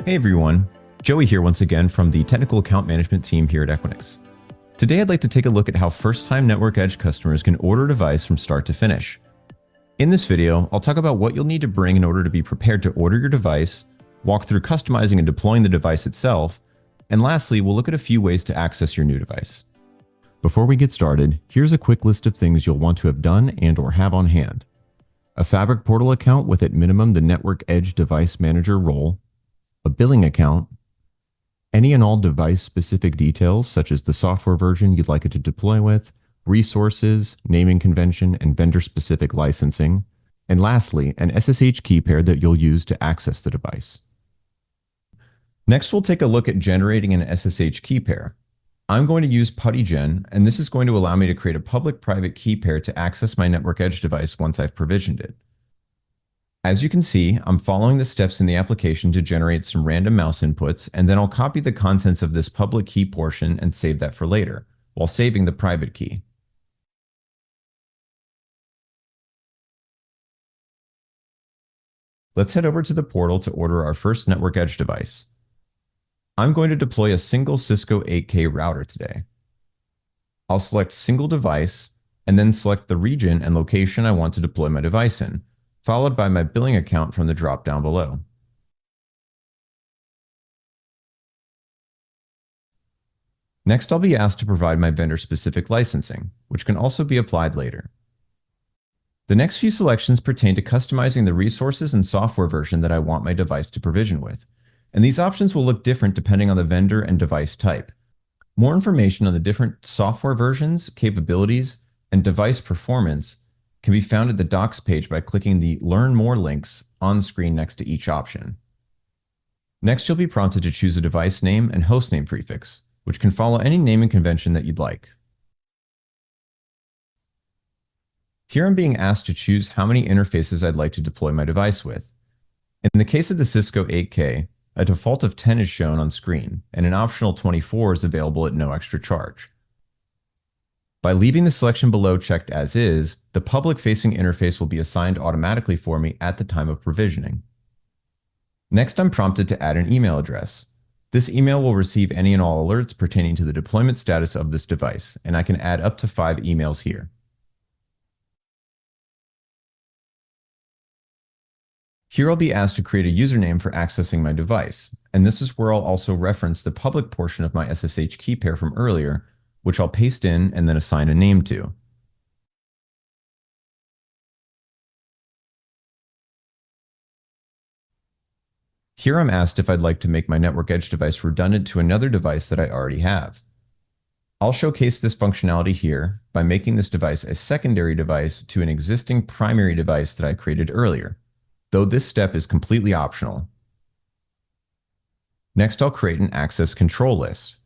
Hey everyone, Joey here once again from the Technical Account Management team here at Equinix. Today I'd like to take a look at how first-time Network Edge customers can order a device from start to finish. In this video, I'll talk about what you'll need to bring in order to be prepared to order your device, walk through customizing and deploying the device itself, and lastly, we'll look at a few ways to access your new device. Before we get started, here's a quick list of things you'll want to have done and/or have on hand. A Fabric Portal account with at minimum the Network Edge Device Manager role, a billing account, any and all device-specific details such as the software version you'd like it to deploy with, resources, naming convention, and vendor-specific licensing, and lastly, an SSH key pair that you'll use to access the device. Next, we'll take a look at generating an SSH key pair. I'm going to use PuTTY Keygen, and this is going to allow me to create a public-private key pair to access my Network Edge device once I've provisioned it. As you can see, I'm following the steps in the application to generate some random mouse inputs, and then I'll copy the contents of this public key portion and save that for later, while saving the private key. Let's head over to the portal to order our first Network Edge device. I'm going to deploy a single Cisco 8K router today. I'll select Single Device, and then select the region and location I want to deploy my device in, followed by my billing account from the drop-down below. Next, I'll be asked to provide my vendor-specific licensing, which can also be applied later. The next few selections pertain to customizing the resources and software version that I want my device to provision with, and these options will look different depending on the vendor and device type. More information on the different software versions, capabilities, and device performance can be found at the Docs page by clicking the Learn More links on screen next to each option. Next, you'll be prompted to choose a device name and hostname prefix, which can follow any naming convention that you'd like. Here I'm being asked to choose how many interfaces I'd like to deploy my device with. In the case of the Cisco 8K, a default of 10 is shown on screen, and an optional 24 is available at no extra charge. By leaving the selection below checked as is, the public-facing interface will be assigned automatically for me at the time of provisioning. Next, I'm prompted to add an email address. This email will receive any and all alerts pertaining to the deployment status of this device, and I can add up to 5 emails here. Here I'll be asked to create a username for accessing my device, and this is where I'll also reference the public portion of my SSH key pair from earlier, which I'll paste in and then assign a name to. Here I'm asked if I'd like to make my Network Edge device redundant to another device that I already have. I'll showcase this functionality here by making this device a secondary device to an existing primary device that I created earlier, though this step is completely optional. Next, I'll create an access control list,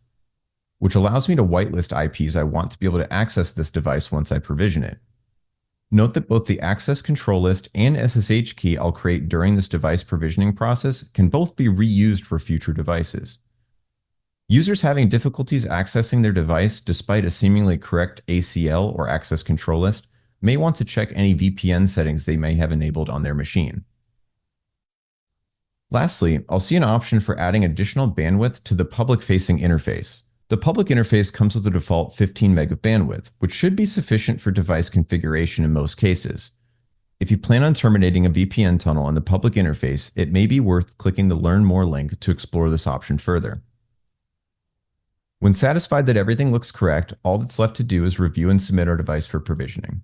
which allows me to whitelist IPs I want to be able to access this device once I provision it. Note that both the access control list and SSH key I'll create during this device provisioning process can both be reused for future devices. Users having difficulties accessing their device despite a seemingly correct ACL or access control list may want to check any VPN settings they may have enabled on their machine. Lastly, I'll see an option for adding additional bandwidth to the public-facing interface. The public interface comes with a default 15 meg of bandwidth, which should be sufficient for device configuration in most cases. If you plan on terminating a VPN tunnel on the public interface, it may be worth clicking the Learn More link to explore this option further. When satisfied that everything looks correct, all that's left to do is review and submit our device for provisioning.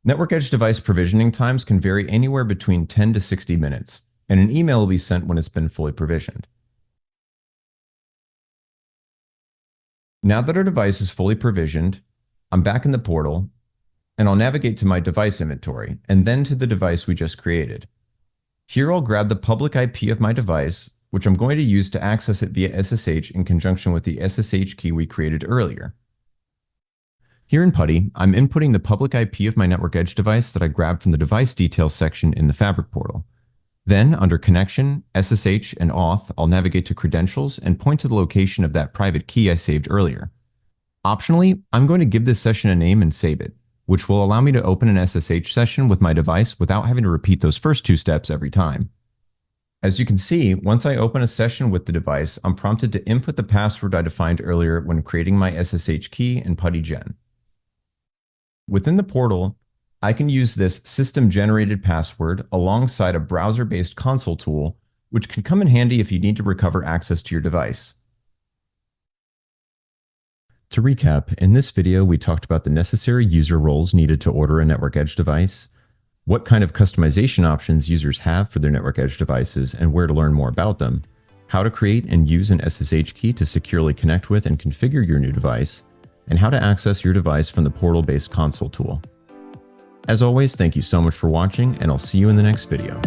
Network Edge device provisioning times can vary anywhere between 10 to 60 minutes, and an email will be sent when it's been fully provisioned. Now that our device is fully provisioned, I'm back in the portal, and I'll navigate to my device inventory, and then to the device we just created. Here I'll grab the public IP of my device, which I'm going to use to access it via SSH in conjunction with the SSH key we created earlier. Here in PuTTY, I'm inputting the public IP of my Network Edge device that I grabbed from the device details section in the Fabric portal. Then, under Connection, SSH, and Auth, I'll navigate to Credentials and point to the location of that private key I saved earlier. Optionally, I'm going to give this session a name and save it, which will allow me to open an SSH session with my device without having to repeat those first 2 steps every time. As you can see, once I open a session with the device, I'm prompted to input the password I defined earlier when creating my SSH key in PuTTY Keygen. Within the portal, I can use this system-generated password alongside a browser-based console tool, which can come in handy if you need to recover access to your device. To recap, in this video, we talked about the necessary user roles needed to order a network edge device, what kind of customization options users have for their network edge devices and where to learn more about them, how to create and use an SSH key to securely connect with and configure your new device, and how to access your device from the portal-based console tool. As always, thank you so much for watching, and I'll see you in the next video.